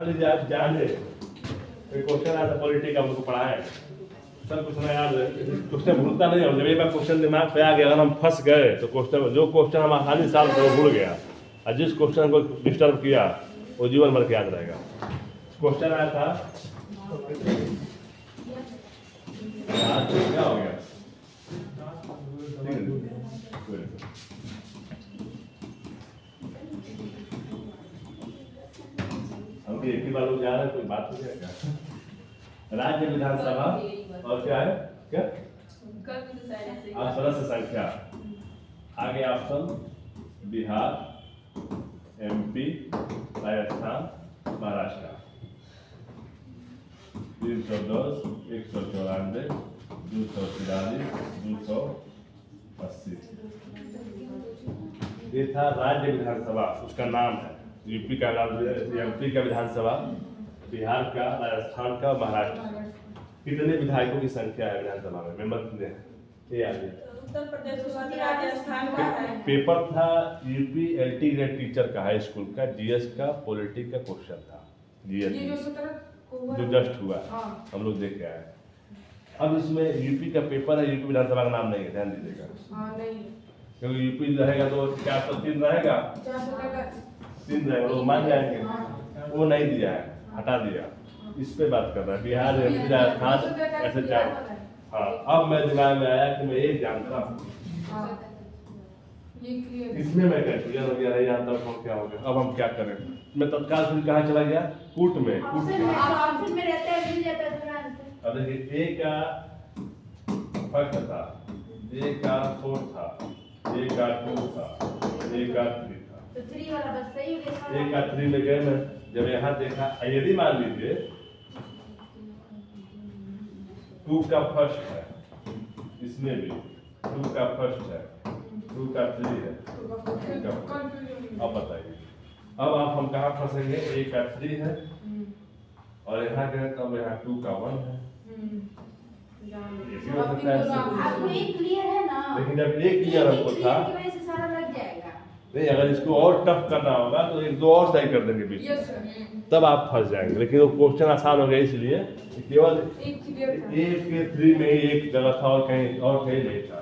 आप जाने क्वेश्चन आया था पॉलिटिक्स हम लोग को पढ़ाए सर कुछ ना याद क्वेश्चन भूलता नहीं हम जब एक बार क्वेश्चन दिमाग पे आ गया अगर हम फंस गए तो क्वेश्चन जो क्वेश्चन हम आसानी साल से भूल गया और जिस क्वेश्चन को डिस्टर्ब किया वो जीवन भर के याद रहेगा। क्वेश्चन आया था आज क्या हो गया हम एक ही बार लोग जा रहे हैं कोई बात नहीं है क्या राज्य विधानसभा और क्या है क्या सदस्य संख्या आगे ऑप्शन बिहार एमपी राजस्थान महाराष्ट्र 310 194 243 280 ये था राज्य विधानसभा उसका नाम है यूपी का नाम एमपी का विधानसभा बिहार का राजस्थान का महाराष्ट्र कितने विधायकों की संख्या है विधानसभा में मेंबर कितने हैं ये याद है उत्तर प्रदेश राजस्थान का है। पेपर था यूपी एलटी ग्रेड टीचर का हाई स्कूल का जीएस का पॉलिटिक्स का क्वेश्चन था जीएस जो जस्ट हुआ हम लोग देख के आए। अब इसमें यूपी का पेपर है यूपी विधानसभा का नाम नहीं है ध्यान दीजिएगा क्योंकि यूपी रहेगा तो 403 रहेगा 3 रहेगा लोग मान जाएंगे वो नहीं दिया है हटा दिया इस पे बात कर रहा है बिहार एमपी राजस्थान ऐसे 4। हाँ अब मैं दिमाग में आया कि मैं एक जानता हूँ इसमें मैं कंफ्यूजन हो गया नहीं जानता हूँ क्या हो गया अब हम क्या करें मैं तत्काल फिर कहाँ चला गया कूट में अब देखिए ए का फर्स्ट था ए का 4 था ए का 2 था ए का 3 था ए का 3 में गए मैं जब यहाँ देखा यदि मान लीजिए 2 का फर्स्ट है इसमें भी 2 का फर्स्ट है 2 का 3 है अब बताइए अब आप हम कहाँ फंसेंगे ए का 3 है और यहाँ गए तब यहाँ 2 का 1 है लेकिन जब एक क्लियर हमको था नहीं अगर इसको और टफ करना होगा तो 1-2 और सही कर देंगे बीच में तब आप फंस जाएंगे लेकिन वो क्वेश्चन आसान हो गया इसलिए केवल एक के 3 में ही एक जगह था और कहीं नहीं था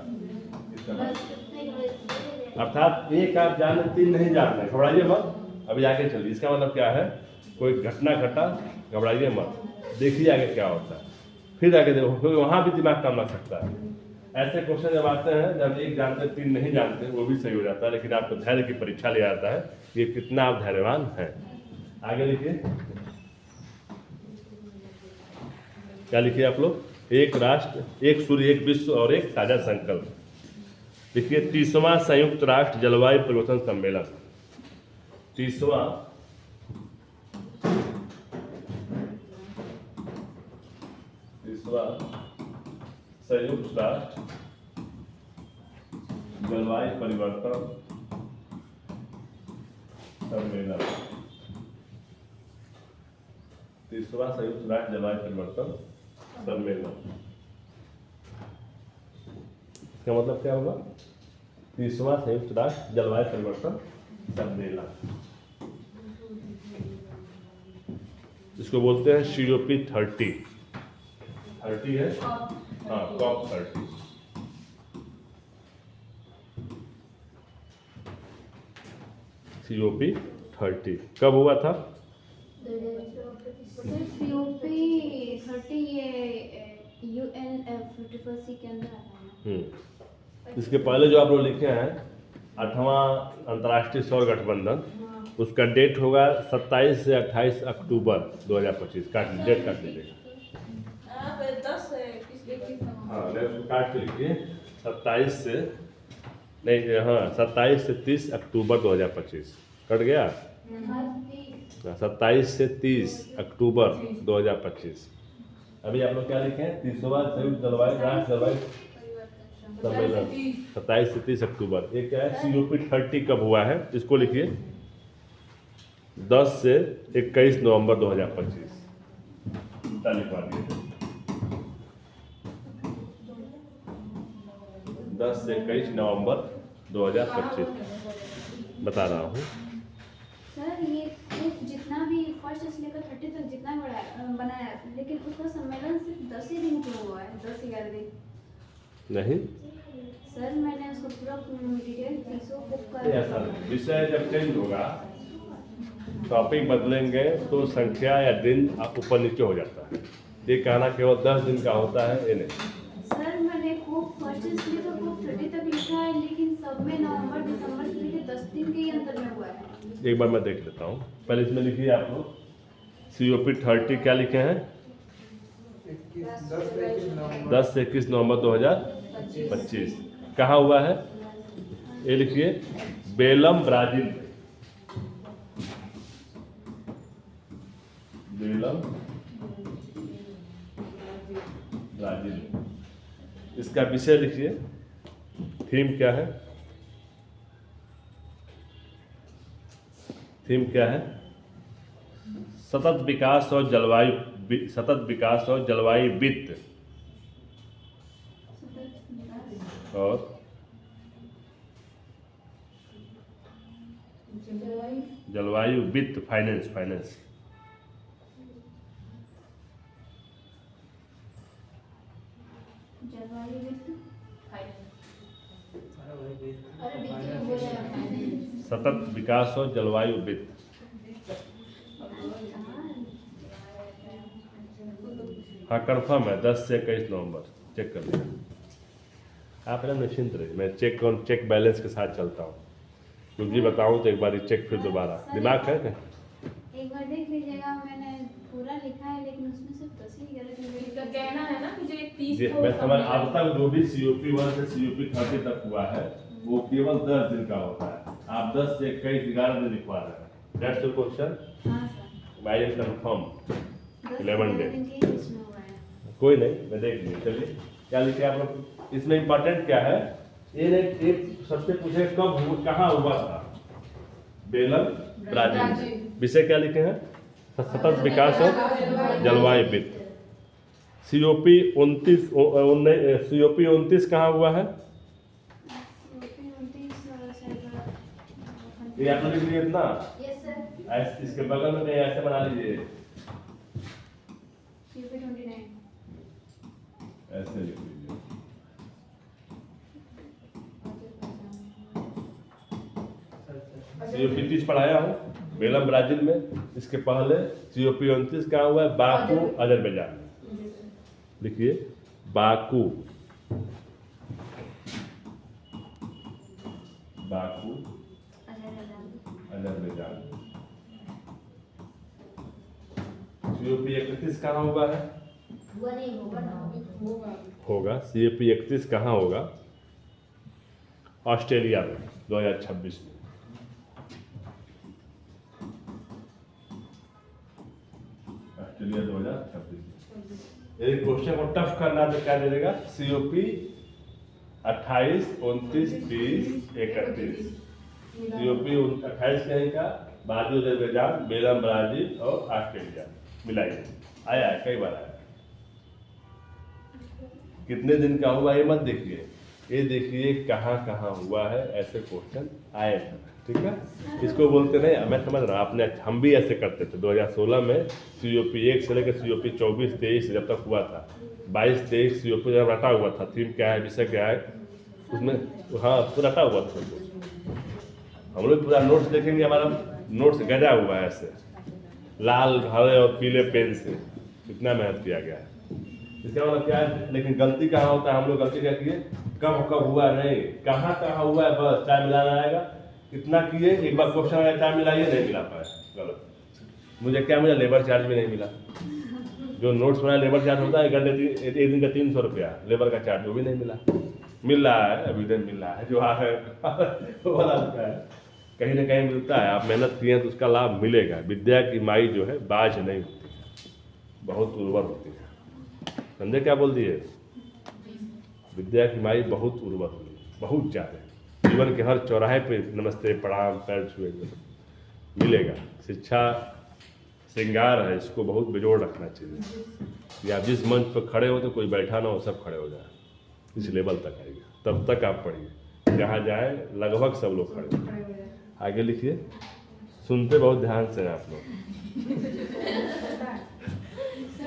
अर्थात एक आप जाने 3 नहीं जानते घबराइए मत अभी आगे चलिए इसका मतलब क्या है कोई घटना घटा घबराइए मत देखिए आगे क्या होता है फिर आगे देखो क्योंकि वहाँ भी दिमाग काम लग सकता है ऐसे क्वेश्चन जब आते हैं जब एक जानते 3 नहीं जानते वो भी सही हो जाता है लेकिन आपको धैर्य की परीक्षा ले आता है कि कितना आप धैर्यवान हैं। आगे लिखिए क्या लिखिए आप लोग एक राष्ट्र एक सूर्य एक विश्व और एक साझा संकल्प लिखिए 30वां संयुक्त राष्ट्र जलवायु परिवर्तन सम्मेलन 30वां संयुक्त राष्ट्र जलवायु परिवर्तन सम्मेलन 30वां संयुक्त राष्ट्र जलवायु परिवर्तन सम्मेलन इसका मतलब क्या होगा 30वां संयुक्त राष्ट्र जलवायु परिवर्तन सम्मेलन इसको बोलते हैं COP 30 है हाँ COP 30 COP 30 कब हुआ था COP 30 ये UN 51st के अंदर आता है। इसके पहले जो आप लोग लिखे हैं 8वां अंतर्राष्ट्रीय सौर गठबंधन उसका डेट होगा 27 से 28 अक्टूबर 2025 डेट काट लीजिएगा हाँ काट के लिखिए 27 से नहीं हाँ 27 से 30 अक्टूबर 2025 कट गया 27 से 30 अक्टूबर 2025 अभी आप लोग क्या लिखे 30वां संयुक्त जलवायु राष्ट्र जलवायु सम्मेलन 27 से 30 अक्टूबर ये क्या है COP 30 कब हुआ है इसको लिखिए 10 से 21 नवंबर 2025 लिखवा दिए 10 से 21 नवंबर 2025 बता रहा हूँ सर ये जितना भी फर्स्ट से लेकर 30 तक जितना बनाया, लेकिन उसका सम्मेलन सिर्फ 10 ही दिन क्यों हुआ है, 10-11 दिन? नहीं सर मैंने उसको पूरा डिटेल फीसों बुक ऐसा कर नहीं। विषय जब चेंज होगा, टॉपिक बदलेंगे तो संख्या या दिन ऊपर नीचे हो जाता है। ये कहना केवल 10 दिन का होता है ये नहीं। सर मैंने खूब फर्स्ट से लेकर खूब 30 तक लिखा है, लेकिन सब में नवंबर दिसंबर से लेकर 10 दिन के ही अंतर में हुआ है। एक बार मैं देख लेता हूँ। पहले इसमें लिखिए आप लोग COP 30 क्या लिखे हैं? 10 से 21 नवंबर 2025। कहाँ हुआ है ये लिखिए, बेलम ब्राजील। बेलम ब्राजील। इसका विषय लिखिए, थीम क्या है? थीम क्या है? सतत विकास और जलवायु वित्त और जलवायु वित्त फाइनेंस। जलवायु वित्त सतत विकास और जलवायु वित्त। हाँ कंफर्म है, 10 से 21 नवंबर। चेक कर लिया आप, ना निश्चिंत रहिए। मैं चेक बैलेंस के साथ चलता हूँ। क्योंकि बताऊँ तो एक बार चेक फिर दोबारा दिमाग है क्या? एक बार देख लीजिएगा, मैंने पूरा लिखा है लेकिन उसमें सिर्फ 10 ही गलत है। इनका कहना है ना कि जो एक 30 जी, मैं समझ अब तक जो भी COP 1 से COP 30 तक हुआ है वो केवल 10 दिन का होता है। आप 10 से 21 11 दिन लिखवा रहे हैं। That's your question. हाँ sir, I am confirm 10 11 day. दिन के इसमें हुआ है। कोई नहीं, मैं देख लूँ। चलिए क्या लिखे आप लोग? इसमें इम्पोर्टेंट क्या है? ये एक सबसे पूछे कब हुआ, कहाँ हुआ था? बेलम ब्राजील। विषय क्या लिखे हैं? सतत विकास और जलवायु वित्त। COP 29 कहाँ हुआ है? ये आप लिख लीजिए इतना। Yes sir. ऐसे इसके बगल में ऐसे बना लीजिए, COP 29 ऐसे लिख लीजिए। COP 30 पढ़ाया हूँ बेलम ब्राजील में। इसके पहले COP 29 कहाँ हुआ है? बाकू अजरबैजान में। लिखिए बाकू अजरबैजान। COP 31 कहाँ हुआ है? होगा। COP 31 कहाँ होगा? ऑस्ट्रेलिया में 2026 में। ऑस्ट्रेलिया 2026 में। यदि क्वेश्चन को टफ करना तो क्या दे देगा? COP 28, 29, 30, 31। COP 28 कहीं का, बाजू अजरबैजान, बेलम ब्राजील और ऑस्ट्रेलिया मिलाइए। आया है, कई बार आया। कितने दिन का हुआ ये मत देखिए, ये देखिए कहाँ कहाँ हुआ है। ऐसे क्वेश्चन आए हैं, ठीक है? इसको बोलते नहीं, मैं समझ रहा आपने, हम भी ऐसे करते थे। 2016 में COP 1 से लेकर COP 24-23 जब तक हुआ था, 22-23 COP जब रटा हुआ था। थीम क्या है, विषय क्या है उसमें? हाँ पूरा रटा हुआ था। हम लोग पूरा नोट्स देखेंगे, हमारा नोट्स गजा हुआ है ऐसे लाल हरे और पीले पेन से। कितना मेहनत किया गया है। इसका मतलब क्या है? लेकिन गलती कहाँ होता है? हम लोग गलती क्या किए? कब कब हुआ नहीं, कहाँ कहाँ हुआ है, बस टाइम मिलाना आएगा। कितना किए? एक बार क्वेश्चन आया टाइम मिलाइए, नहीं मिला पाए, गलत। मुझे क्या मिला? लेबर चार्ज भी नहीं मिला। जो नोट्स बनाया लेबर चार्ज होता है, एक दिन का 300 रुपया लेबर का चार्ज, वो भी नहीं मिला। मिल रहा है अभी दिन, मिल रहा है जो आ है वो वाला है। कहीं ना कहीं मिलता है। आप मेहनत किए हैं तो उसका लाभ मिलेगा। विद्या की माई जो है बाज नहीं होती है, बहुत उर्वर होती है। समझे क्या बोल दिए? विद्या की माई बहुत उर्वर होती है, बहुत ज़्यादा। जीवन के हर चौराहे पे नमस्ते प्रणाम पैर छुए मिलेगा। शिक्षा श्रृंगार है, इसको बहुत बेजोड़ रखना चाहिए। या जिस मंच पर खड़े हो तो कोई बैठा ना हो, सब खड़े हो जाए, इस लेवल तक आएगा। तब तक आप पढ़िए, जहाँ जाए लगभग सब लोग खड़े हो। आगे लिखिए। सुनते बहुत ध्यान से हैं आप लोग।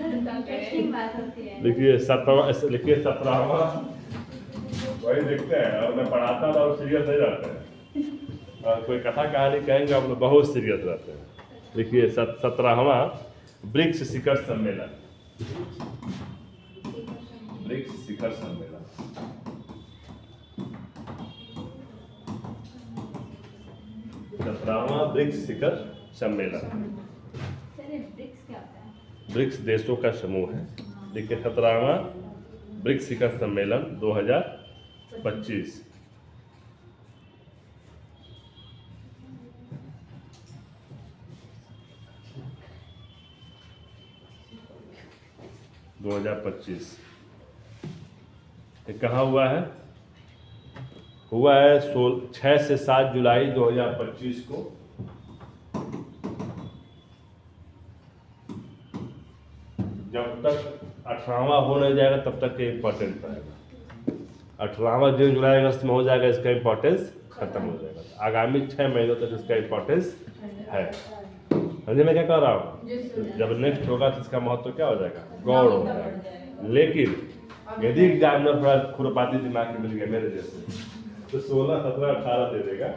इंटरेस्टिंग बात होती है। लिखिए 17वां वही देखते हैं, और मैं पढ़ाता था और सीरियस नहीं रहते हैं, और कोई कथा कहानी कहेंगे आप लोग बहुत सीरियस रहते हैं। लिखिए 17वां ब्रिक्स शिखर सम्मेलन। ब्रिक्स शिखर सम्मेलन 17वां ब्रिक्स शिखर सम्मेलन। सर ये ब्रिक्स क्या होता है? ब्रिक्स देशों का समूह है। देखिए 17वां ब्रिक्स शिखर सम्मेलन 2025। ये कहाँ हुआ है? हुआ है 6 से 7 जुलाई 2025 को। जब तक 18वां हो नहीं जाएगा तब तक ये इम्पोर्टेंट रहेगा। 18वां जून जुलाई अगस्त में हो जाएगा, इसका इम्पोर्टेंस खत्म हो जाएगा। आगामी 6 महीनों तक इसका इम्पोर्टेंस है। समझे मैं क्या कह रहा हूँ? जब नेक्स्ट होगा तो इसका महत्व क्या हो जाएगा? गौड़ हो जाएगा। लेकिन यदि एग्जामिनर थोड़ा खुरपाती दिमाग के मिल गया मेरे जैसे, तो 16, 17, 18 दे देगा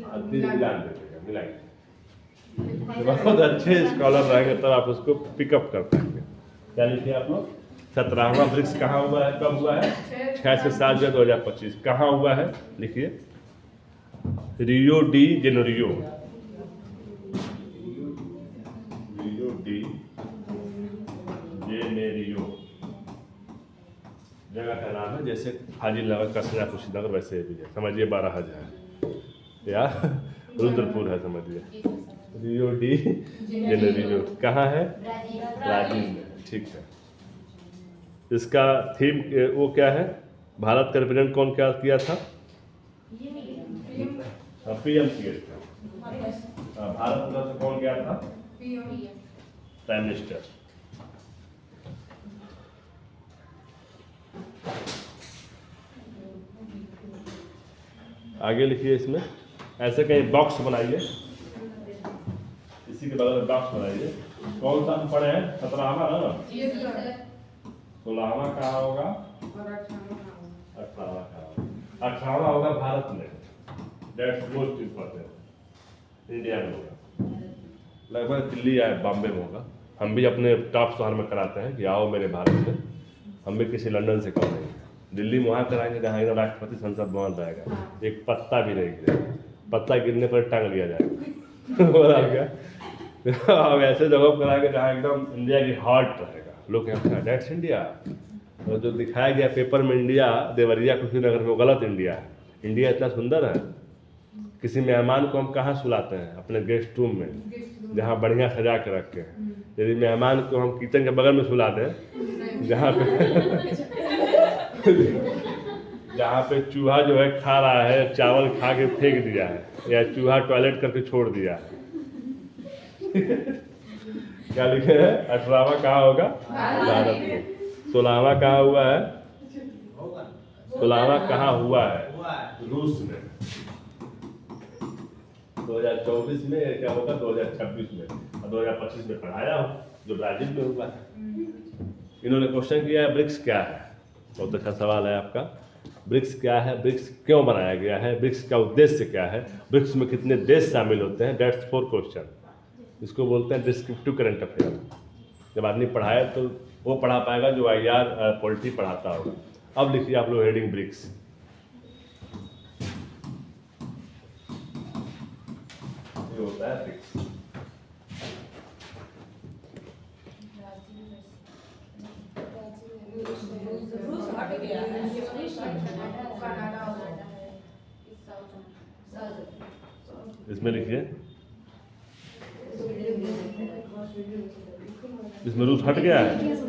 और 3 मिलान दे देगा, मिलाएंगे। बहुत अच्छे स्कॉलर रहेंगे तब आप उसको पिकअप कर पाएंगे। क्या लिखिए आप लोग? 17वां ब्रिक्स कहाँ हुआ है, कब हुआ है? 6 से 7 जुलाई 2025। कहाँ हुआ है? लिखिए Rio de Janeiro. Rio de Janeiro जगह का नाम है, जैसे हाजीनगर, कसना, कुशीनगर वैसे भी है। समझिए 12,000 या रुद्रपुर है, समझिए। रियो डी जेनेरियो कहाँ है? ब्राजील में। ठीक है। इसका थीम वो क्या है? भारत का रिप्रेजेंट कौन क्या किया था? पीएम किया था। भारत की तरफ से कौन गया था? Prime minister. आगे लिखिए इसमें ऐसे कहीं बॉक्स बनाइए, इसी के बगल में बॉक्स बनाइए। कौन सा पढ़े हैं? 17वां ना? 16वां कहाँ होगा? 18वां कहाँ होगा? 18वां होगा भारत में। That's most important. इंडिया में होगा, लगभग दिल्ली या बॉम्बे में होगा। हम भी अपने टॉप शहर में कराते हैं कि आओ मेरे भारत में। हम भी किसी लंदन से कर रहे हैं। दिल्ली में वहाँ कराएंगे जहाँ एकदम राष्ट्रपति संसद भवन रहेगा, एक पत्ता भी नहीं गिरेगा, पत्ता गिरने पर टांग लिया जाएगा। बोला क्या? अब ऐसे जगह कराएंगे जहाँ एकदम इंडिया की हार्ट रहेगा। लोग कहते हैं दैट्स इंडिया, और जो दिखाया गया पेपर में इंडिया देवरिया कुशीनगर में, वो गलत इंडिया है। इंडिया इतना सुंदर है। किसी मेहमान को हम कहाँ सुलाते हैं? अपने गेस्ट रूम में, जहाँ बढ़िया सजा के रखे हैं। यदि मेहमान को हम किचन के बगल में सुला दें, जहाँ पे चूहा जो है खा रहा है, चावल खा के फेंक दिया है, या चूहा टॉयलेट करके छोड़ दिया है। क्या लिखे है? 18वां कहाँ होगा? भारत में। 16वां कहाँ हुआ है? 16वां कहाँ हुआ है? रूस में। 2024 में क्या होगा? 2026 में और 2025 में पढ़ाया हूँ, जो ब्राजील में हुआ है। इन्होंने क्वेश्चन किया है ब्रिक्स क्या है। बहुत अच्छा सवाल है आपका। ब्रिक्स क्या है? ब्रिक्स क्यों बनाया गया है? ब्रिक्स का उद्देश्य क्या है? ब्रिक्स में कितने देश शामिल होते हैं? That's 4 question. इसको बोलते हैं डिस्क्रिप्टिव करंट अफेयर। जब आदमी पढ़ाए तो वो पढ़ा पाएगा जो IR पॉलिटी पढ़ाता होगा। अब लिखिए आप लोग हेडिंग ब्रिक्स। ये होता है ब्रिक्स। इसमें लिखिए, इसमें रूस हट गया है।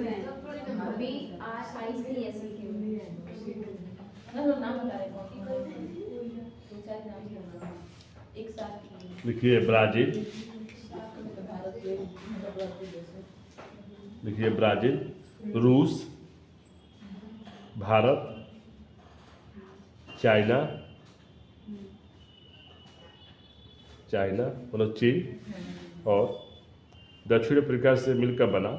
लिखिए ब्राजील, लिखिए ब्राजील, रूस, भारत, चाइना, चाइना मतलब चीन और दक्षिण अफ्रीका से मिलकर बना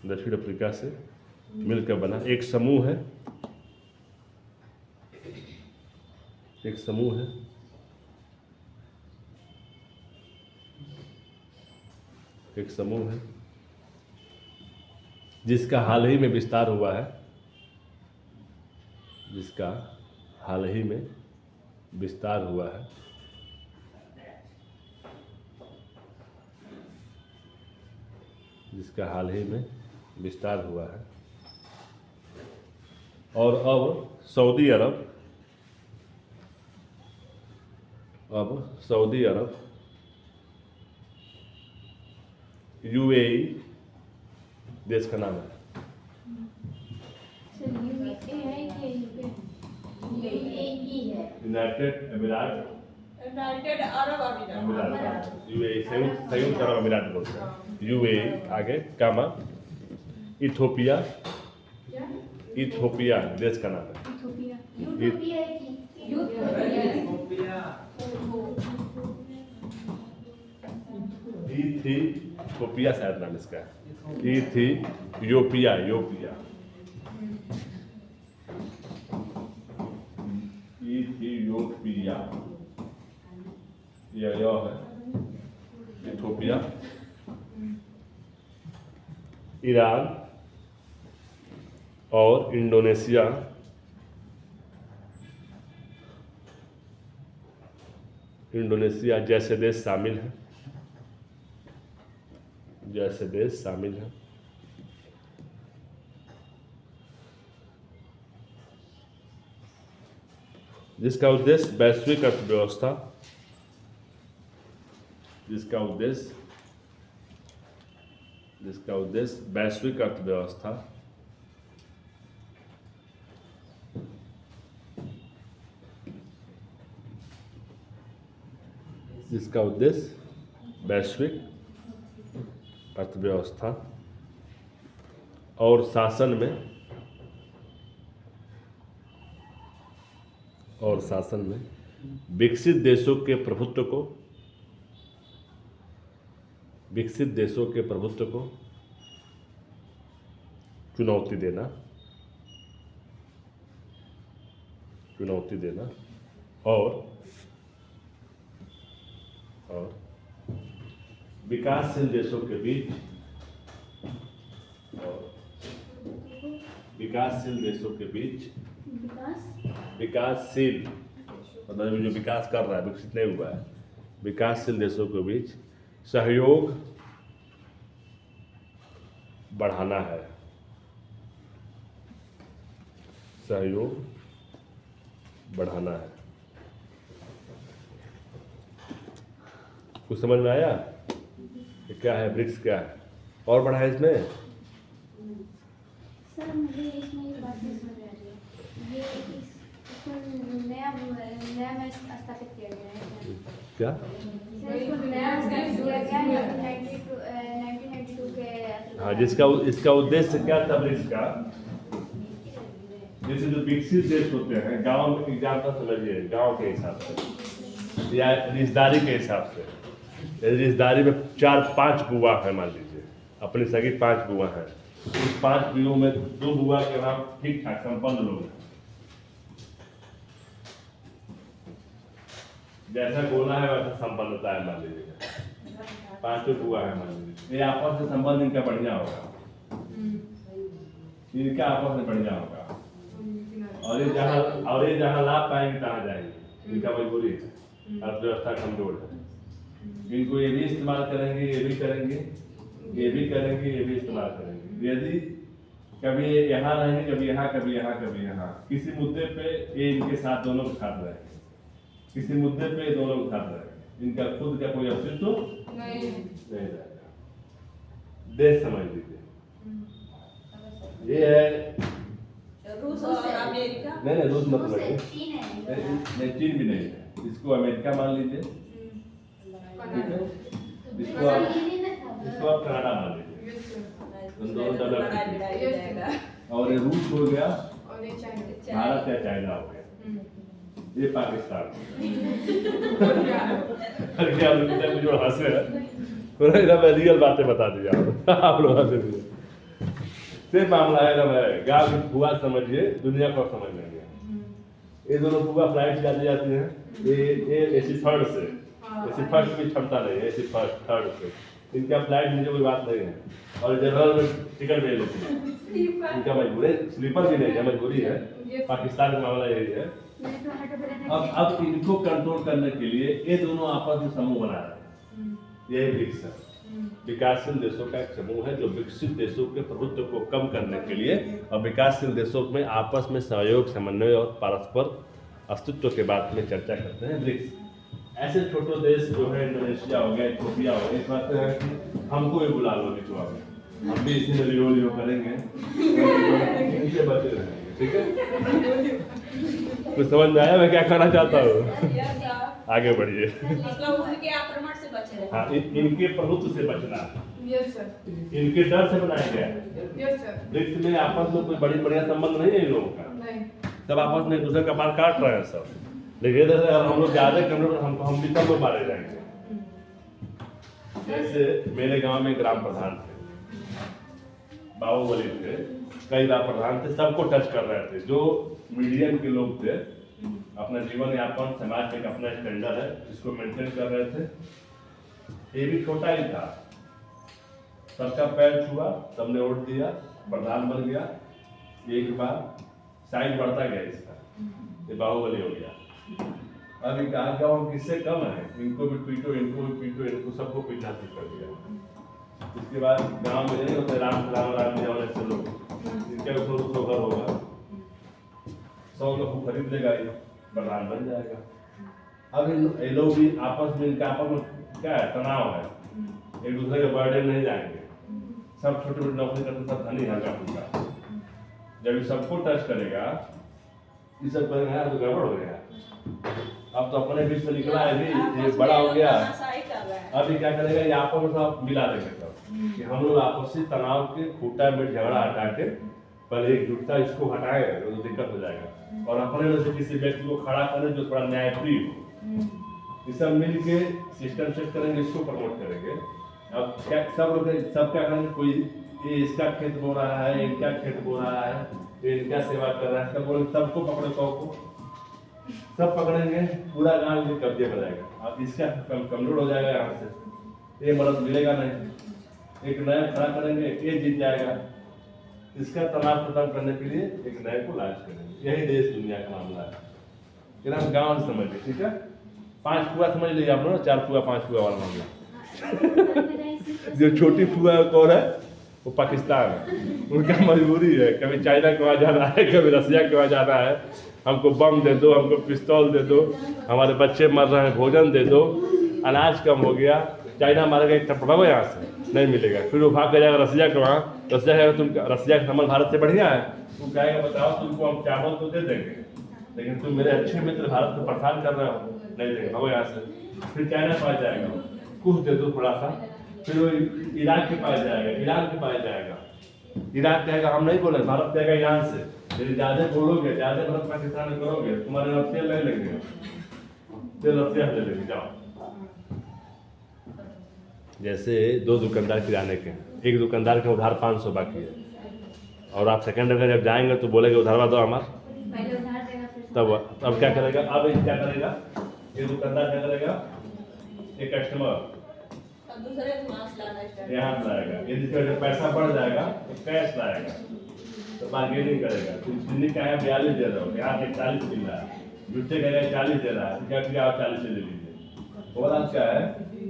दक्षिण अफ्रीका से मिलकर बना एक समूह है, एक समूह है एक समूह है जिसका हाल ही में विस्तार हुआ है, जिसका हाल ही में विस्तार हुआ है, जिसका हाल ही में विस्तार हुआ है और अब सऊदी अरब यूएई देश का नाम है। यूनाइटेड अरब अमीरात यूएई संयुक्त अरब अमीरात बोलते हैं। यूएई आगे कामा इथोपिया देश का नाम है। इथियोपिया शायद नाम इसका है। इथियोपिया यह है इथियोपिया। ईरान और इंडोनेशिया जैसे देश शामिल हैं, जिसका उद्देश्य वैश्विक अर्थव्यवस्था वैश्विक अर्थव्यवस्था जिसका उद्देश्य वैश्विक अर्थव्यवस्था और शासन में विकसित देशों के प्रभुत्व को चुनौती देना और विकासशील देशों के बीच विकासशील मतलब जो विकास कर रहा है, विकसित नहीं हुआ है, विकासशील देशों के बीच सहयोग बढ़ाना है। कुछ समझ में आया? क्या है ब्रिक्स, क्या है और बढ़ा है इसमें? सर मुझे इसमें एक बात नहीं समझ आ रही है, ये इसको नया मैच स्थापित किया गया है क्या? सर इसको नया स्थापित किया गया है 1992 के। हाँ, इसका उद्देश्य क्या था ब्रिक्स का? जैसे जो विकसित देश होते हैं, गांव में एग्जाम्पल समझिए, गांव के हिसाब से या रिश्तेदारी के हिसाब से, रिश्तेदारी में 4-5 बुआ है, मान लीजिए अपनी सगी 5 बुआ हैं, उस 5 बुओं में 2 बुआ के नाम ठीक ठाक संपन्न लोग हैं, जैसा गोला है वैसा संपन्नता है, मान लीजिए 5 बुआ है, मान लीजिए ये आपस में संबंध इनका बढ़िया होगा, इनका आपस में बढ़िया होगा और ये जहाँ लाभ पाएंगे तहाँ जाएंगे, इनका मजबूरी है, अर्थव्यवस्था कमजोर है, इनको ये भी इस्तेमाल करेंगे, ये भी करेंगे, ये भी इस्तेमाल करेंगे। यदि कभी यहाँ रहेंगे, कभी यहाँ, किसी मुद्दे पे ये इनके साथ, दोनों के साथ रहेंगे, किसी मुद्दे पे दोनों के साथ रहेंगे, इनका खुद का कोई अस्तित्व नहीं रहेगा। देश समझ लीजिए, ये है रूस और अमेरिका। नहीं रूस मत समझिए, नहीं चीन भी नहीं है, इसको अमेरिका मान लीजिए, ठीक है, इसको आप कनाडा मान लीजिए, और ये रूस हो गया भारत या चाइना हो गया, ये पाकिस्तान। क्या मुझे जो हंसे है ना, मैं रियल बातें बता दिया आप लोग हंसे भी। सिर्फ मामला है ना, मैं गाँव की फुआ समझिए, दुनिया को समझ लेंगे। ये दोनों फुआ फ्लाइट जाती हैं, ये एसी थर्ड से, एसी फर्स्ट की क्षमता नहीं है, एसी फर्स्ट थर्ड से इनका फ्लाइट मुझे कोई बात नहीं है, और जनरल में टिकट ले लेती है, इनका मजबूरी, स्लीपर भी नहीं है, मजबूरी है। पाकिस्तान का मामला यही है। अब इनको कंट्रोल करने के लिए ये दोनों आपस में समूह बना रहे हैं, यही ब्रिक्स है। विकासशील देशों का एक समूह है जो विकसित देशों के प्रभुत्व को कम करने के लिए और विकासशील देशों में आपस में सहयोग, समन्वय और परस्पर अस्तित्व के बारे में चर्चा करते हैं ब्रिक्स। ऐसे छोटे देश जो है, इंडोनेशिया हो गया, इथियोपिया हो गया, इस बात है कि हमको भी बुला लो बिचवा में, हम भी इसी में लियो लियो करेंगे, इनसे बचे रहेंगे, ठीक है। कुछ समझ में आया मैं क्या कहना चाहता हूँ? आगे बढ़िए। मतलब उनके आक्रमण से बच रहे। हाँ, इनके प्रभुत्व से बचना, यस सर, इनके डर से बनाया गया है। यस सर, ब्रिक्स में आपस में कोई बड़ी बढ़िया संबंध नहीं है इन लोगों का, नहीं, सब आपस में एक दूसरे का मार काट रहे हैं सब। लेकिन अगर हम लोग ज्यादा कमजोर, हम भी सब लोग मारे जाएंगे। जैसे मेरे गांव में ग्राम प्रधान थे, बाहुबली थे, कई ग्राम प्रधान थे, सबको टच कर रहे थे। जो मीडियम के लोग थे, अपना जीवन यापन समाज में एक अपना स्टैंडर्ड है, इसको मेंटेन कर रहे थे। ये भी छोटा ही था, सबका पैर छुआ, सबने वोट दिया, प्रधान बन गया। एक बार साइज बढ़ता गया इसका, ये बाहुबली हो गया। अभी कहा गाँव किससे कम है, इनको भी पीटो, इनको भी पीटो, इनको सबको पीटना शुरू कर दिया। इसके बाद गांव में नहीं होते राम जवान ऐसे लोग, इनका भी थोड़ा घर होगा, 100 लोग खरीद लेगा, ये प्रधान बन जाएगा। अब इन लोग भी आपस में, इनका आपस में क्या है, तनाव है, एक दूसरे के बर्थडे नहीं जाएंगे, सब छोटे छोटे नौकरी करते, सब धनी हल्का फुल्का। जब ये सबको टच करेगा, ये सब करेगा तो गड़बड़ हो गया। अब तो अपने बीच में निकला है भी, ये बड़ा हो गया, अभी क्या करेगा, ये आपस में सब मिला देंगे सब, कि हम लोग आपसी तनाव के खूटा में झगड़ा हटा के पहले एकजुटता इसको हटाए तो दिक्कत हो जाएगा, और अपने में से किसी व्यक्ति को खड़ा करें जो थोड़ा न्यायप्रिय हो। ये सब मिल के सिस्टम सेट करेंगे, इसको प्रमोट करेंगे। अब क्या सब लोग सब क्या करेंगे, कोई ये इसका खेत बो रहा है, इनका खेत बो रहा है, ये इनका सेवा कर रहा है, सब बोलेंगे, सबको पकड़ो, सबको सब पकड़ेंगे, पूरा गांव में कब्जे हो जाएगा। अब इसका कमजोर हो जाएगा, यहाँ से ये मदद मिलेगा नहीं, एक नया खड़ा करेंगे, ये जीत जाएगा। इसका तनाव खत्म करने के लिए एक नए को लाज करेंगे। यही देश दुनिया का मामला है, फिर हम गाँव से समझिए, ठीक है। 5 फुआ समझ लीजिए आप लोग, 4 फुआ 5 फुआ वाला मामला। जो छोटी फुआ कौन है, वो पाकिस्तान है, उनका मजबूरी है, कभी चाइना के वहाँ जाना है, कभी रसिया के वहाँ जाना है, हमको बम दे दो, हमको पिस्तौल दे दो, हमारे बच्चे मर रहे हैं, भोजन दे दो, अनाज कम हो गया, चाइना मारेगा, एक टपड़ाओ यहाँ से नहीं मिलेगा, फिर वो भाग कर जाएगा रसिया के वहाँ, रसिया कहेगा तुम, रसिया का सामान भारत से बढ़िया है, तुम कहेगा बताओ तुमको हम चावल तो दे देंगे, लेकिन तुम मेरे अच्छे मित्र भारत को परेशान कर रहे हो, नहीं देंगे, भागो यहाँ से। फिर चाइना पास जाएगा, कुछ दे दो थोड़ा सा, फिर वो इराक के पास जाएगा, ईरान के पास जाएगा, इराक कहेगा हम नहीं बोले, भारत कहेगा ईरान से, यदि ज्यादा बोलोगे, ज्यादा भारत पाकिस्तान में करोगे, तुम्हारे रसिया ले लेंगे, फिर रसिया ले लेंगे, जाओ। जैसे 2 दुकानदार किराने के, एक दुकानदार के उधार 500 बाकी है, और आप सेकंड जगह जब जाएंगे तो बोलेंगे उधारवा दो हमार, तब क्या करेगा, अब क्या करेगा, ये दुकानदार क्या करेगा, एक कस्टमर यहाँ लाएगा, यदि जब पैसा बढ़ जाएगा तो कैश लाएगा, तो बार्गेनिंग करेगा। तुम चीनी का है 42 दे रहे हो, यहाँ 41 मिल रहा है, जूते का 40 दे रहा है, क्या किया आप 40 से ले लीजिए। बोला क्या है,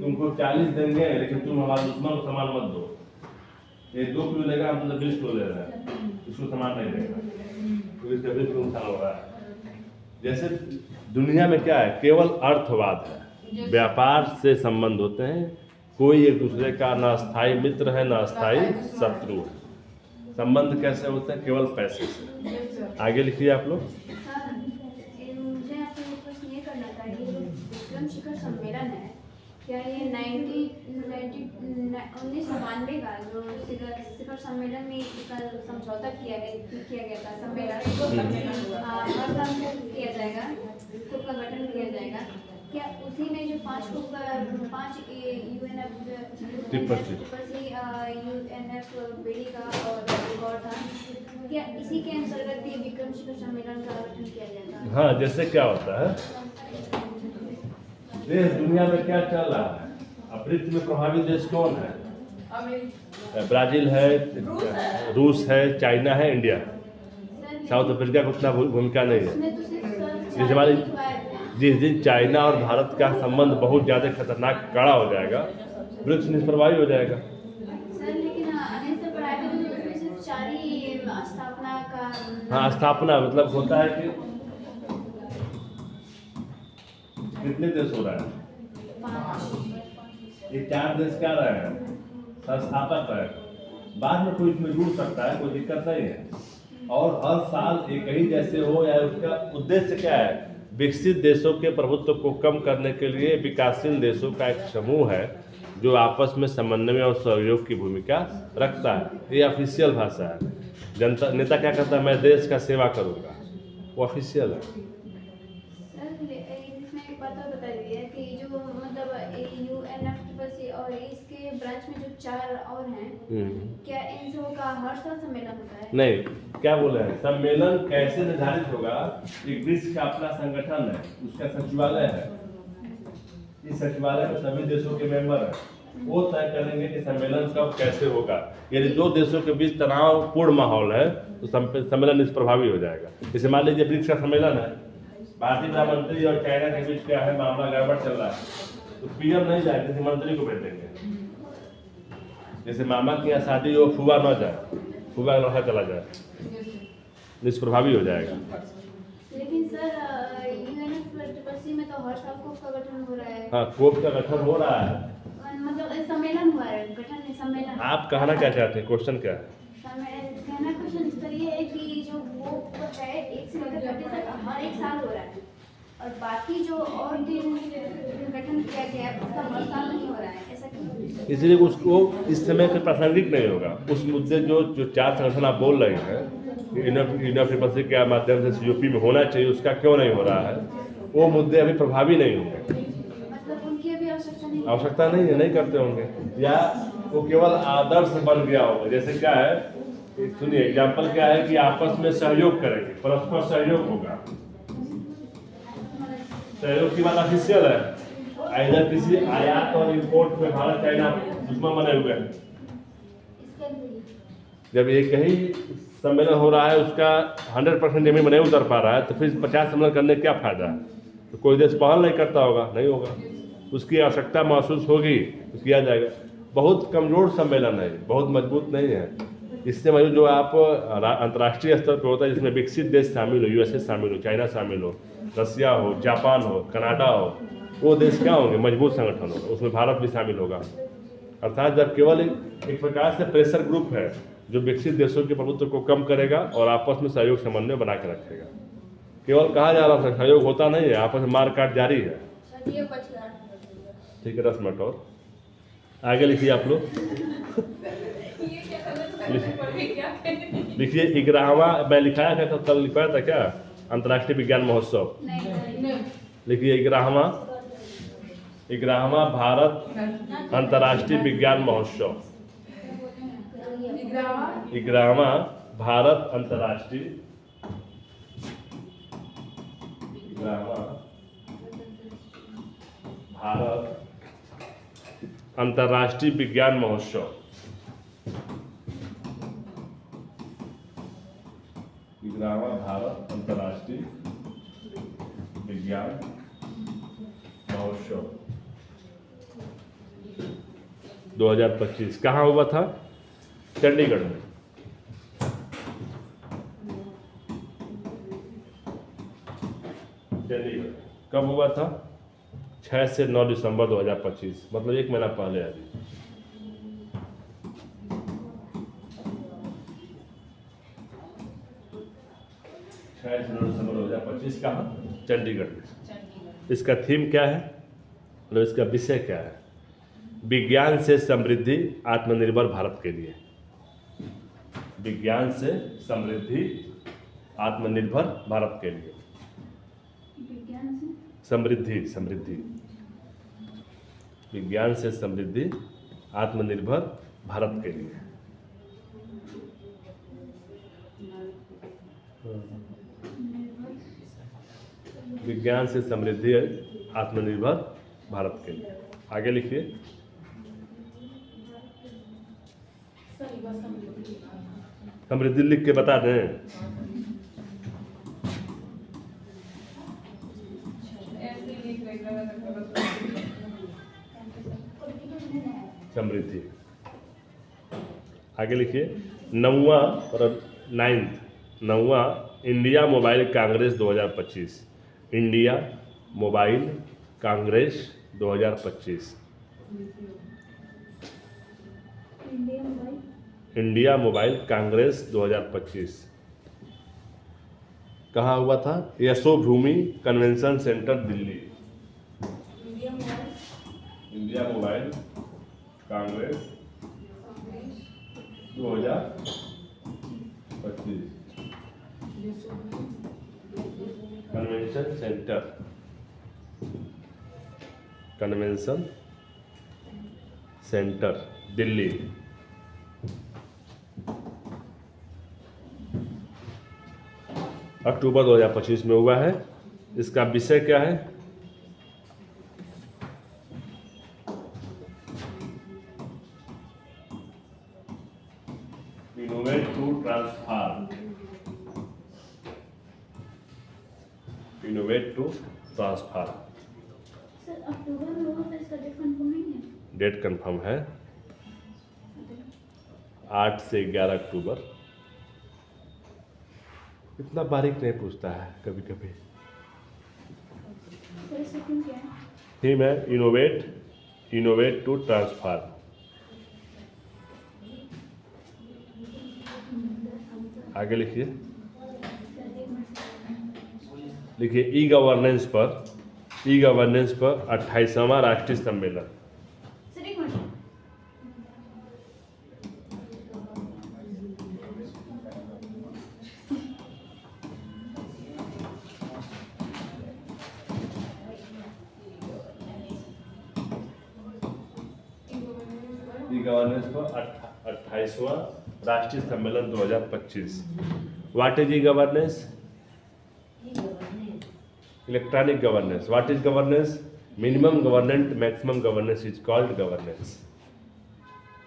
तुमको 40 देंगे, लेकिन तुम हमारे दुश्मन को सामान मत दो, ये 2 किलो लेगा, हम तुमसे 20 किलो ले रहे हैं, इसको सामान नहीं देगा, तो इसका 20 किलो नुकसान हो रहा है। जैसे दुनिया में क्या है, केवल अर्थवाद है, व्यापार से संबंध होते हैं, कोई एक दूसरे का ना अस्थायी मित्र है ना अस्थायी शत्रु है। संबंध कैसे होते हैं, केवल पैसे से। आगे लिखिए आप लोग। मुझे आपसे एक प्रश्न ये करना था कि विक्रम शिखर सम्मेलन है, क्या ये 1992 का जो शिखर सम्मेलन में इसका समझौता किया गया था सम्मेलन हर साल को किया जाएगा, ग्रुप का गठन किया जाएगा। क्या उसी में जो पांच यूएनएफ बेड़ी का और रिकॉर्ड था, क्या इसी के अंतर्गत ये विक्रम शिखर सम्मेलन का गठन किया जाएगा? हाँ, जैसे क्या होता है देश दुनिया में क्या चल रहा है, अफ्रीका में प्रभावित देश कौन है? ब्राजील है, रूस है, चाइना है, इंडिया। साउथ अफ्रीका को उतना भूमिका नहीं है। जिस हमारी जिस दिन चाइना और भारत का संबंध बहुत ज़्यादा खतरनाक कड़ा हो जाएगा, ब्रिक्स निष्प्रभावी हो जाएगा। सर लेकिन सिर्फ 4 ही स्थापना का। हाँ, स्थापना मतलब होता है कि कितने देश हो रहा है? 5। ये 4 देश क्या रहे हैं? संस्थापक है। बाद में कोई इसमें जुड़ सकता है, कोई दिक्कत नहीं है। और हर साल एक ही जैसे हो, या उसका उद्देश्य क्या है? विकसित देशों के प्रभुत्व को कम करने के लिए विकासशील देशों का एक समूह है जो आपस में समन्वय और सहयोग की भूमिका रखता है। ये ऑफिशियल भाषा है। जनता नेता क्या करता है? मैं देश का सेवा करूँगा, वो ऑफिशियल है। बता दीजिए कि जो मतलब यूएनएफटीसी और इसके ब्रांच में जो 4 और हैं, क्या इन सबों का हर साल सम्मेलन होता है? नहीं, क्या बोले हैं? सम्मेलन कैसे निर्धारित होगा? एक ब्रिक्स का अपना संगठन है, उसका सचिवालय है। इस सचिवालय में सभी देशों के मेंबर हैं, वो तय करेंगे कि सम्मेलन कब कैसे होगा। यदि 2 देशों के बीच तनावपूर्ण माहौल है तो सम्मेलन निष्प्रभावी हो जाएगा। जैसे मान लीजिए ब्रिक्स का सम्मेलन है, भारतीय प्रधानमंत्री और चाइना के बीच क्या है, मामला गड़बड़ चल रहा है, तो पीएम नहीं जाए, किसी मंत्री को भेज देंगे। जैसे मामा की यहाँ शादी हो, फुआ न जाए, फुआ रहा चला जाए, निष्प्रभावी हो जाएगा। लेकिन सर यूएनएफटीसी में तो हर साल कोप का गठन हो रहा है। हाँ, कोप का गठन हो रहा है, मतलब सम्मेलन हुआ है, गठन नहीं सम्मेलन। आप कहना क्या चाहते हैं? क्वेश्चन क्या है? कहना क्वेश्चन इस तरह है कि जो वो है 1 से लेकर 30 तक हर एक साल हो रहा है, और बाकी जो और दिन गठन किया गया है उसका हर साल नहीं हो रहा है, ऐसा क्यों? इसलिए उसको इस समय के प्रासंगिक नहीं होगा। उस मुद्दे जो 4 संगठन आप बोल रहे हैं यूएनएफटीसी के माध्यम से यूपी में होना चाहिए, उसका क्यों नहीं हो रहा है? वो मुद्दे अभी प्रभावी नहीं होंगे। मतलब उनकी अभी आवश्यकता नहीं है, नहीं करते होंगे, या वो केवल आदर्श बन गया होगा। जैसे क्या है, सुनिए एग्जाम्पल क्या है कि आपस में सहयोग करेंगे, परस्पर सहयोग होगा। सहयोग की बात ऑफिशियल है। इधर किसी आयात और इंपोर्ट में भारत चाइना दुश्मन बने हुए हैं। जब एक ही सम्मेलन हो रहा है, उसका 100% जमीन में नहीं उतर पा रहा है, तो फिर 50 सम्मेलन करने क्या फायदा है? तो कोई देश पहल नहीं करता होगा, नहीं होगा। उसकी आवश्यकता महसूस होगी तो किया जाएगा। बहुत कमजोर सम्मेलन है, बहुत मजबूत नहीं है। इससे मतलब जो आप अंतर्राष्ट्रीय स्तर पर होता है, जिसमें विकसित देश शामिल हो, यूएसए शामिल हो, चाइना शामिल हो, रसिया हो, जापान हो, कनाडा हो, वो देश क्या होंगे? मजबूत संगठन होगा, उसमें भारत भी शामिल होगा। अर्थात जब केवल एक प्रकार से प्रेशर ग्रुप है जो विकसित देशों के प्रभुत्व को कम करेगा और आपस में सहयोग समन्वय बना के रखेगा। केवल कहा जा रहा है सहयोग होता नहीं है, आपस में मारकाट जारी है। ठीक है, 10 मिनट और आगे लिखिए आप लोग। लिखिए 11वां, मैं लिखाया था, कल लिखवाया था क्या? अंतर्राष्ट्रीय विज्ञान महोत्सव। लिखिए 11वां भारत अंतर्राष्ट्रीय विज्ञान महोत्सव। 11वां भारत अंतर्राष्ट्रीय विज्ञान महोत्सव। 11वां भारत अंतर्राष्ट्रीय विज्ञान महोत्सव 2025 कहाँ हुआ था? चंडीगढ़ में। चंडीगढ़ कब हुआ था? 6 से 9 दिसंबर 2025, मतलब 1 महीना पहले। अभी 6 से 9 दिसंबर 2025 कहाँ? चंडीगढ़ में। इसका थीम क्या है? मतलब इसका विषय क्या है? विज्ञान से समृद्धि आत्मनिर्भर भारत के लिए। विज्ञान से समृद्धि आत्मनिर्भर भारत के लिए। विज्ञान से समृद्धि समृद्धि विज्ञान से समृद्धि आत्मनिर्भर भारत के लिए। विज्ञान से समृद्धि आत्मनिर्भर भारत के लिए। आगे लिखिए। समृद्धि लिख के बता दें। समृद्धि। आगे लिखिए। 9वां और 9वां India Mobile Congress 2025। India Mobile Congress 2025। India Mobile Congress 2025 कहाँ हुआ था? Yashobhoomi Convention Centre Delhi. India Mobile Congress 2025 Convention Centre Delhi. अक्टूबर 2025 में हुआ है। इसका विषय क्या है? Innovate to transform. Innovate to transform. Sir अक्टूबर में हुआ था, इसका डेट कंफर्म नहीं है? डेट कंफर्म है 8 से 11 अक्टूबर। इतना बारीक नहीं पूछता है कभी कभी। सर इसका थीम क्या है? थीम है इनोवेट टू ट्रांसफॉर्म। आगे लिखिए। लिखिए ई गवर्नेंस पर 28वां राष्ट्रीय सम्मेलन। सर एक मिनट। ई गवर्नेंस पर 28वां राष्ट्रीय सम्मेलन 2025। What is e governance? Electronic governance. What is governance? Minimum government maximum governance is called governance.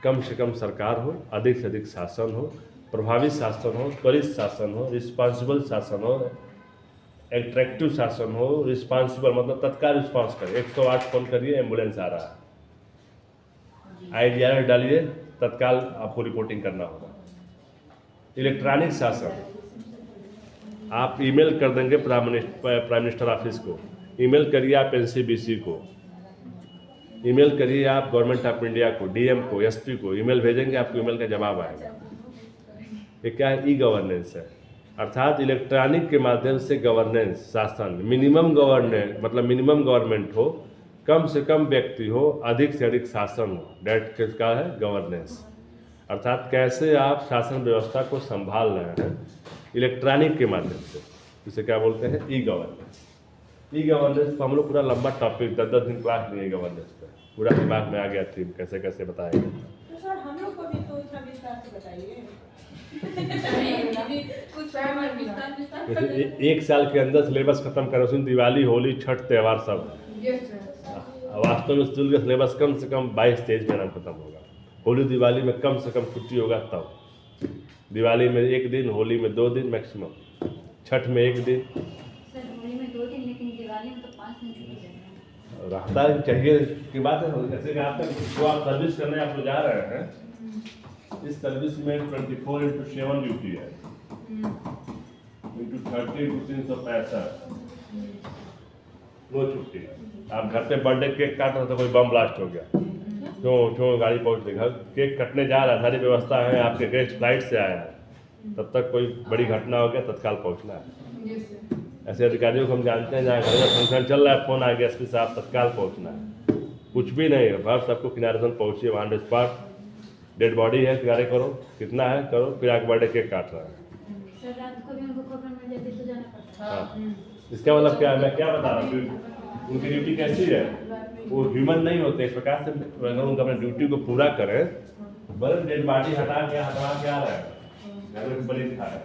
कम से कम सरकार हो, अधिक से अधिक शासन हो, प्रभावी शासन हो, त्वरित शासन हो, रिस्पॉन्सिबल शासन हो, एट्रैक्टिव शासन हो। रिस्पॉन्सिबल मतलब तत्काल रिस्पॉन्स करे। 108 फोन करिए, एम्बुलेंस आ रहा है। IDR डालिए, तत्काल आपको रिपोर्टिंग करना होगा। इलेक्ट्रॉनिक शासन, आप ईमेल कर देंगे प्राइम मिनिस्टर ऑफिस को, ईमेल करिए आप NCBC को, ईमेल करिए आप गवर्नमेंट ऑफ इंडिया को, DM को, SP को ईमेल भेजेंगे, आपको ईमेल का जवाब आएगा। ये क्या है? ई गवर्नेंस है। अर्थात इलेक्ट्रॉनिक के माध्यम से गवर्नेंस शासन, मिनिमम गवर्नेंस मतलब मिनिमम गवर्नमेंट हो, कम से कम व्यक्ति हो, अधिक से अधिक शासन हो। डेट किसका है? गवर्नेंस। अर्थात कैसे आप शासन व्यवस्था को संभाल रहे हैं इलेक्ट्रॉनिक के माध्यम से, जिसे क्या बोलते हैं? E governance. ई गवर्नेंस पर हम लोग पूरा लंबा टॉपिक 10-10 दिन क्लास लिए गवर्नेंस पे, पूरा दिमाग में आ गया थी कैसे कैसे बताएंगे। तो सर हम लोग को भी तो इतना विस्तार से बताइए। कुछ जैसे एक साल के अंदर सिलेबस खत्म करो, उसमें दिवाली, होली, छठ, त्यौहार सब। वास्तव में स्कूल का सिलेबस कम से कम 22-23 महीना में खत्म होगा। होली दिवाली में कम से कम छुट्टी होगा तब। दिवाली में 1 दिन, होली में 2 दिन मैक्सिमम, छठ में 1 दिन। सर होली में 2 दिन, लेकिन दिवाली में तो 5 दिन छुट्टी रहता है। रहता चाहिए की बात है। जैसे कि आपका जो आप सर्विस करने आप लोग जा रहे हैं, इस सर्विस में 24/7 ड्यूटी है, इंटू 30 to 365 नो छुट्टी। आप घर पे बर्थडे केक काट रहे हो तो कोई बम ब्लास्ट हो गया, क्यों गाड़ी पहुंच गई, घर केक कटने जा रहा है, सारी व्यवस्था है, आपके गेस्ट फ्लाइट से आया है, तब तक कोई बड़ी घटना हो गया, तत्काल पहुंचना है। ऐसे अधिकारियों को हम जानते हैं, जहाँ घर का फंक्शन चल रहा है, फोन आ गया SP साहब, तत्काल पहुंचना है। कुछ भी नहीं है, बस सबको किनारे से पहुँचिए वहाँ स्पॉट, डेड बॉडी है, किनारे करो, कितना है करो, फिर आगे बर्थडे केक काट रहा है। सर रात को भी उनको खबर मिल जाती तो जाना पड़ता है। हाँ, इसका मतलब क्या है, मैं क्या बता रहा हूँ, उनकी ड्यूटी कैसी है, वो ह्यूमन नहीं होते। इस प्रकार से अगर उनका अपने ड्यूटी को पूरा करें, बस डेड बॉडी हटा के आ रहा है, घर में बड़ी खा है,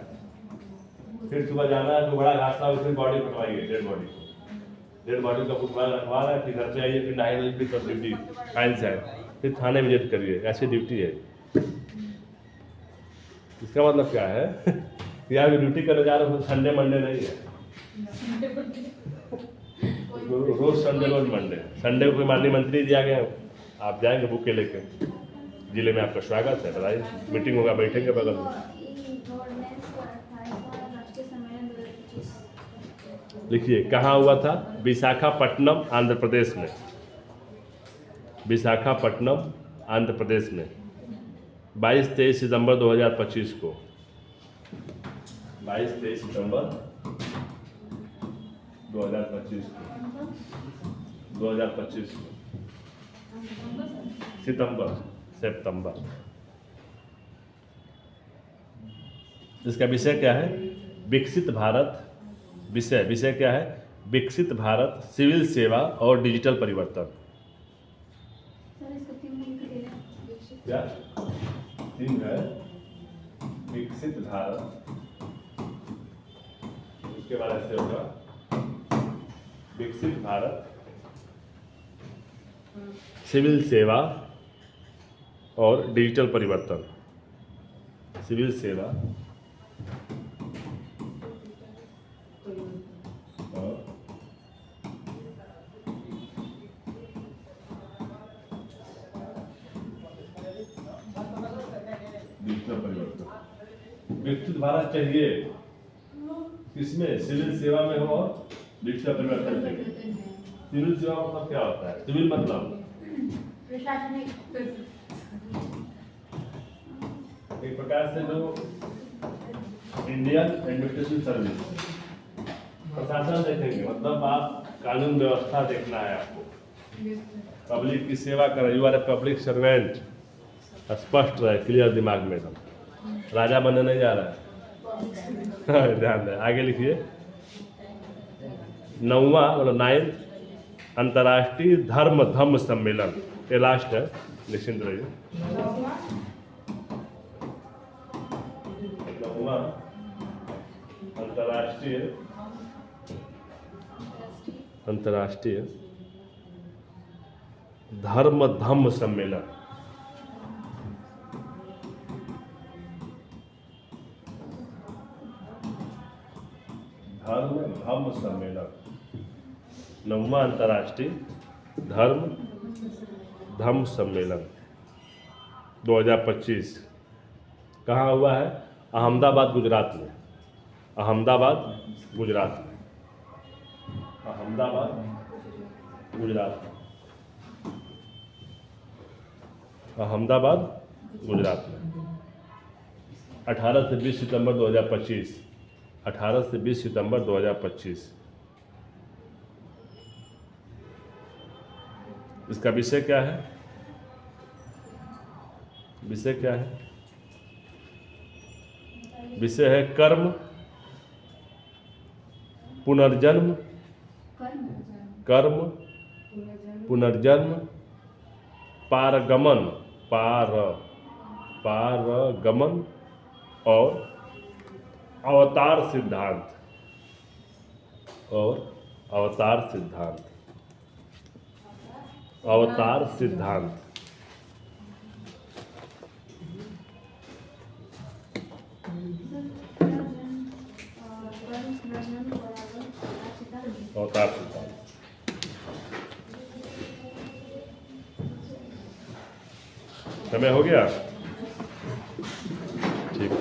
फिर सुबह जाना है तो बड़ा घास था, फिर बॉडी कटवाइए, डेड बॉडी का फुटबॉल रखवा रहा है, फिर घर पे आइए, फिर नहाए धोइए, फिर ड्यूटी फाइल से आए, फिर थाने विजिट करिए, ऐसी ड्यूटी है। इसका मतलब क्या है कि आप ड्यूटी करने जा रहे हो, संडे मंडे नहीं है, रोज संडे रोज मंडे, संडे को कोई माननीय मंत्री दिया गया, आप जाएंगे बुके लेके, जिले में आपका स्वागत है, बताइए, मीटिंग होगा, बैठेंगे बगल में। लिखिए कहाँ हुआ था, विशाखापट्टनम आंध्र प्रदेश में, विशाखापट्टनम आंध्र प्रदेश में 22-23 सितंबर 2025 को, 22-23 सितंबर 2025 को, सितंबर। इसका विषय क्या है, विकसित भारत, विषय क्या है, विकसित भारत, सिविल सेवा और डिजिटल परिवर्तन। क्या थीम है, विकसित भारत, उसके बाद ऐसे होगा, विकसित भारत, सिविल सेवा और डिजिटल परिवर्तन, सिविल सेवा और डिजिटल परिवर्तन। विकसित भारत चाहिए किसमें, सिविल सेवा में हो और डिजिटल परिवर्तन चाहिए। सिविल सेवा मतलब क्या होता है, सिविल मतलब एक प्रकार से जो इंडियन एडमिनिस्ट्रेशन सर्विस, प्रशासन देखेंगे, मतलब आप कानून व्यवस्था देखना है आपको, पब्लिक की सेवा करें, you are a public servant, स्पष्ट रहे, क्लियर दिमाग में एकदम, राजा बनने नहीं जा रहा है। ध्यान दें, आगे लिखिए, 9वां मतलब 9th अंतर्राष्ट्रीय धम्म सम्मेलन, ये लास्ट है, निश्चिंत रहिए। 9वां अंतर्राष्ट्रीय धम्म सम्मेलन, धम्म सम्मेलन, 9वां अंतर्राष्ट्रीय धम्म सम्मेलन 2025 कहाँ हुआ है, अहमदाबाद गुजरात में, अहमदाबाद गुजरात में, अहमदाबाद गुजरात में, अहमदाबाद गुजरात में 18 से 20 सितंबर 2025, 18 से 20 सितंबर 2025। इसका विषय क्या है, विषय क्या है, विषय है कर्म, पुनर्जन्म, कर्म, पुनर्जन्म, पारगमन, पारगमन और अवतार सिद्धांत, और अवतार सिद्धांत, अवतार सिद्धांत। अवतार सिद्धांत। समय हो गया, ठीक है।